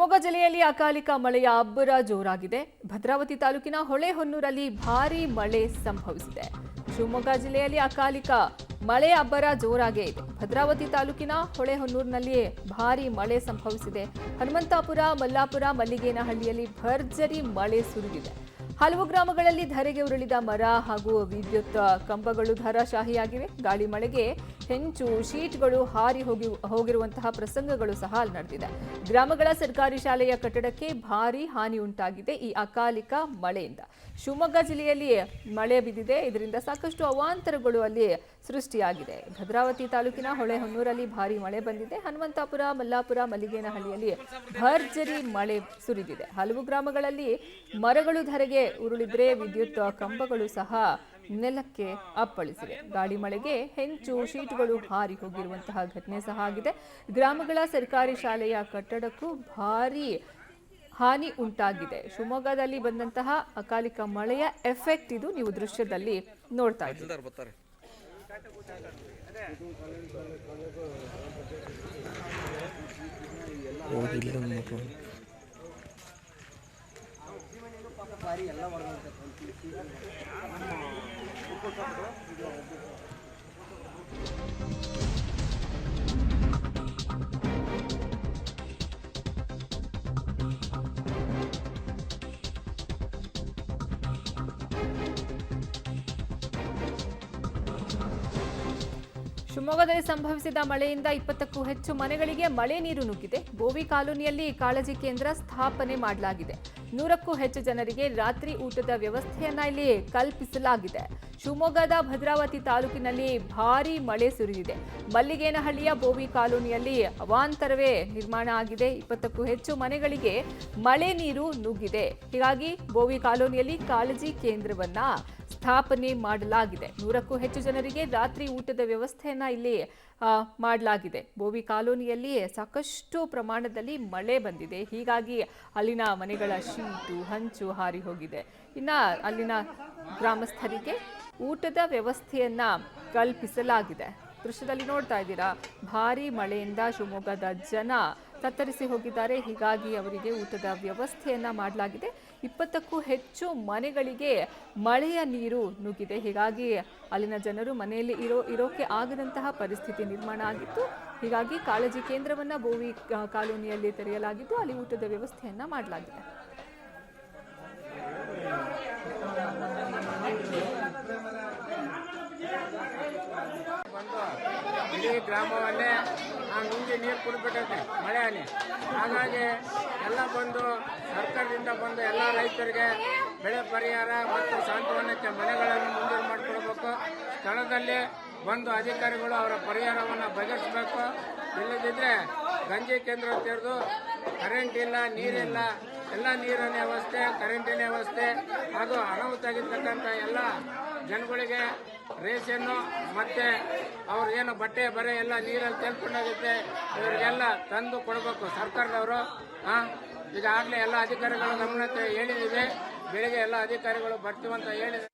ಶಿವಮೊಗ್ಗ ಜಿಲ್ಲೆಯಲ್ಲಿ ಅಕಾಲಿಕ ಮಳೆಯ ಅಬ್ಬರ ಜೋರಾಗಿದೆ. ಭದ್ರಾವತಿ ತಾಲೂಕಿನ ಹೊಳೆಹೊನ್ನೂರಲ್ಲಿ ಭಾರೀ ಮಳೆ ಸಂಭವಿಸಿದೆ. ಶಿವಮೊಗ್ಗ ಜಿಲ್ಲೆಯಲ್ಲಿ ಅಕಾಲಿಕ ಮಳೆ ಅಬ್ಬರ ಜೋರಾಗೇ ಇದೆ. ಭದ್ರಾವತಿ ತಾಲೂಕಿನ ಹೊಳೆಹೊನ್ನೂರಿನಲ್ಲಿ ಭಾರೀ ಮಳೆ ಸಂಭವಿಸಿದೆ. ಹನುಮಂತಾಪುರ, ಮಲ್ಲಾಪುರ, ಮಲ್ಲಿಗೇನಹಳ್ಳಿಯಲ್ಲಿ ಭರ್ಜರಿ ಮಳೆ ಸುರಿದಿದೆ. ಹಲವು ಗ್ರಾಮಗಳಲ್ಲಿ ಧರೆಗೆ ಉರುಳಿದ ಮರ ಹಾಗೂ ವಿದ್ಯುತ್ ಕಂಬಗಳು ಧರಾಶಾಹಿಯಾಗಿವೆ. ಗಾಳಿ ಮಳೆಗೆ ಹೆಂಚು, ಶೀಟ್ಗಳು ಹಾರಿ ಹೋಗಿರುವಂತಹ ಪ್ರಸಂಗಗಳು ಸಹ ಅಲ್ಲಿ ನಡೆದಿದೆ. ಗ್ರಾಮಗಳ ಸರ್ಕಾರಿ ಶಾಲೆಯ ಕಟ್ಟಡಕ್ಕೆ ಭಾರೀ ಹಾನಿ ಉಂಟಾಗಿದೆ ಈ ಅಕಾಲಿಕ ಮಳೆಯಿಂದ. ಶಿವಮೊಗ್ಗ ಜಿಲ್ಲೆಯಲ್ಲಿ ಮಳೆ ಬಿದ್ದಿದೆ. ಇದರಿಂದ ಸಾಕಷ್ಟು ಅವಾಂತರಗಳು ಅಲ್ಲಿ ಸೃಷ್ಟಿಯಾಗಿದೆ. ಭದ್ರಾವತಿ ತಾಲೂಕಿನ ಹೊಳೆಹೊನ್ನೂರಲ್ಲಿ ಭಾರೀ ಮಳೆ ಬಂದಿದೆ. ಹನುಮಂತಾಪುರ, ಮಲ್ಲಾಪುರ, ಮಲ್ಲಿಗೇನಹಳ್ಳಿಯಲ್ಲಿ ಭರ್ಜರಿ ಮಳೆ ಸುರಿದಿದೆ. ಹಲವು ಗ್ರಾಮಗಳಲ್ಲಿ ಮರಗಳು ಧರೆಗೆ ಉರುಳಿದ್ರೆ ವಿದ್ಯುತ್ ಕಂಬಗಳು ಸಹ ನೆಲಕ್ಕೆ ಅಪ್ಪಳಿಸಿವೆ. ಗಾಳಿ ಮಳೆಗೆ ಹೆಂಚು, ಶೀಟ್ಗಳು ಹಾರಿ ಹೋಗಿರುವಂತಹ ಘಟನೆ ಸಹ ಆಗಿದೆ. ಗ್ರಾಮಗಳ ಸರ್ಕಾರಿ ಶಾಲೆಯ ಕಟ್ಟಡಕ್ಕೂ ಭಾರೀ ಹಾನಿ ಉಂಟಾಗಿದೆ. ಶಿವಮೊಗ್ಗದಲ್ಲಿ ಬಂದಂತಹ ಅಕಾಲಿಕ ಮಳೆಯ ಎಫೆಕ್ಟ್ ಇದು. ನೀವು ದೃಶ್ಯದಲ್ಲಿ ನೋಡ್ತಾ ಇದ್ದೀರಿ. ಶಿವಮೊಗ್ಗದಲ್ಲಿ ಸಂಭವಿಸಿದ ಮಳೆಯಿಂದ 20ಕ್ಕೂ ಹೆಚ್ಚು ಮನೆಗಳಿಗೆ ಮಳೆ ನೀರು ನುಗ್ಗಿದೆ. ಬೋವಿ ಕಾಲೋನಿಯಲ್ಲಿ ಕಾಳಜಿ ಕೇಂದ್ರ ಸ್ಥಾಪನೆ ಮಾಡಲಾಗಿದೆ. 100ಕ್ಕೂ ಹೆಚ್ಚು ಜನರಿಗೆ ರಾತ್ರಿ ಊಟದ ವ್ಯವಸ್ಥೆಯನ್ನ ಇಲ್ಲಿ ಕಲ್ಪಿಸಲಾಗಿದೆ. ಶಿವಮೊಗ್ಗದ ಭದ್ರಾವತಿ ತಾಲೂಕಿನಲ್ಲಿ ಭಾರೀ ಮಳೆ ಸುರಿದಿದೆ. ಮಲ್ಲಿಗೇನಹಳ್ಳಿಯ ಬೋವಿ ಕಾಲೋನಿಯಲ್ಲಿ ಅವಾಂತರವೇ ನಿರ್ಮಾಣ ಆಗಿದೆ. 20ಕ್ಕೂ ಹೆಚ್ಚು ಮನೆಗಳಿಗೆ ಮಳೆ ನೀರು ನುಗ್ಗಿದೆ. ಹೀಗಾಗಿ ಬೋವಿ ಕಾಲೋನಿಯಲ್ಲಿ ಕಾಳಜಿ ಕೇಂದ್ರವನ್ನ ಸ್ಥಾಪನೆ ಮಾಡಲಾಗಿದೆ. 100ಕ್ಕೂ ಹೆಚ್ಚು ಜನರಿಗೆ ರಾತ್ರಿ ಊಟದ ವ್ಯವಸ್ಥೆಯನ್ನ ಇಲ್ಲಿ ಮಾಡಲಾಗಿದೆ. ಬೋವಿ ಕಾಲೋನಿಯಲ್ಲಿ ಸಾಕಷ್ಟು ಪ್ರಮಾಣದಲ್ಲಿ ಮಳೆ ಬಂದಿದೆ. ಹೀಗಾಗಿ ಅಲ್ಲಿನ ಮನೆಗಳ ಶೀಟು, ಹಂಚು ಹಾರಿ ಹೋಗಿದೆ. ಇನ್ನು ಅಲ್ಲಿನ ಗ್ರಾಮಸ್ಥರಿಗೆ ಊಟದ ವ್ಯವಸ್ಥೆಯನ್ನ ಕಲ್ಪಿಸಲಾಗಿದೆ. ದೃಶ್ಯದಲ್ಲಿ ನೋಡ್ತಾ ಇದ್ದೀರಾ, ಭಾರೀ ಮಳೆಯಿಂದ ಶಿವಮೊಗ್ಗದ ಜನ ತತ್ತರಿಸಿ ಹೋಗಿದ್ದಾರೆ. ಹೀಗಾಗಿ ಅವರಿಗೆ ಊಟದ ವ್ಯವಸ್ಥೆಯನ್ನ ಮಾಡಲಾಗಿದೆ. 20ಕ್ಕೂ ಹೆಚ್ಚು ಮನೆಗಳಿಗೆ ಮಳೆಯ ನೀರು ನುಗ್ಗಿದೆ. ಹೀಗಾಗಿ ಅಲ್ಲಿನ ಜನರು ಮನೆಯಲ್ಲಿ ಇರೋಕೆ ಆಗದಂತಹ ಪರಿಸ್ಥಿತಿ ನಿರ್ಮಾಣ ಆಗಿತ್ತು. ಹೀಗಾಗಿ ಕಾಳಜಿ ಕೇಂದ್ರವನ್ನ ಬೋವಿ ಕಾಲೋನಿಯಲ್ಲಿ ತೆರೆಯಲಾಗಿದ್ದು ಅಲ್ಲಿ ಊಟದ ವ್ಯವಸ್ಥೆಯನ್ನ ಮಾಡಲಾಗಿದೆ. ಇಡೀ ಗ್ರಾಮವನ್ನೇ ನುಂಗಿ ನೀರು ಕುಡಿಬಿಟ್ಟೈತೆ ಮಳೆ ಹನಿ. ಹಾಗಾಗಿ ಎಲ್ಲ ಬಂದು ಸರ್ಕಾರದಿಂದ ಬಂದು ಎಲ್ಲ ರೈತರಿಗೆ ಬೆಳೆ ಪರಿಹಾರ ಮತ್ತು ಸಾಂತ್ವನಕ್ಕೆ ಮನೆಗಳನ್ನು ಮಂಜೂರು ಮಾಡಿಕೊಡ್ಬೇಕು. ಸ್ಥಳದಲ್ಲಿ ಬಂದು ಅಧಿಕಾರಿಗಳು ಅವರ ಪರಿಹಾರವನ್ನು ಬಗೆಹರಿಸಬೇಕು. ಇಲ್ಲದಿದ್ದರೆ ಗಂಜಿ ಕೇಂದ್ರ ತೆರೆದು ಕರೆಂಟ್ ಇಲ್ಲ, ನೀರಿಲ್ಲ, ಎಲ್ಲ ನೀರಿನ ವ್ಯವಸ್ಥೆ, ಕರೆಂಟಿನ ವ್ಯವಸ್ಥೆ ಹಾಗೂ ಅನಾಹುತ ಆಗಿರ್ತಕ್ಕಂಥ ಎಲ್ಲ ಜನಗಳಿಗೆ ರೇಷನ್ನು ಮತ್ತು ಅವ್ರಿಗೇನು ಬಟ್ಟೆ ಬರೆ ಎಲ್ಲ ನೀರಲ್ಲಿ ತೆಗೆದುಕೊಂಡಾಗುತ್ತೆ. ಇವರಿಗೆಲ್ಲ ತಂದು ಕೊಡಬೇಕು ಸರ್ಕಾರದವರು. ಈಗಾಗಲೇ ಎಲ್ಲ ಅಧಿಕಾರಿಗಳ ಗಮನಕ್ಕೆ ಹೇಳಿದ್ದೀವಿ. ಬೆಳಿಗ್ಗೆ ಎಲ್ಲ ಅಧಿಕಾರಿಗಳು ಬರ್ತೀವಂತ ಹೇಳಿದ್ದಾರೆ.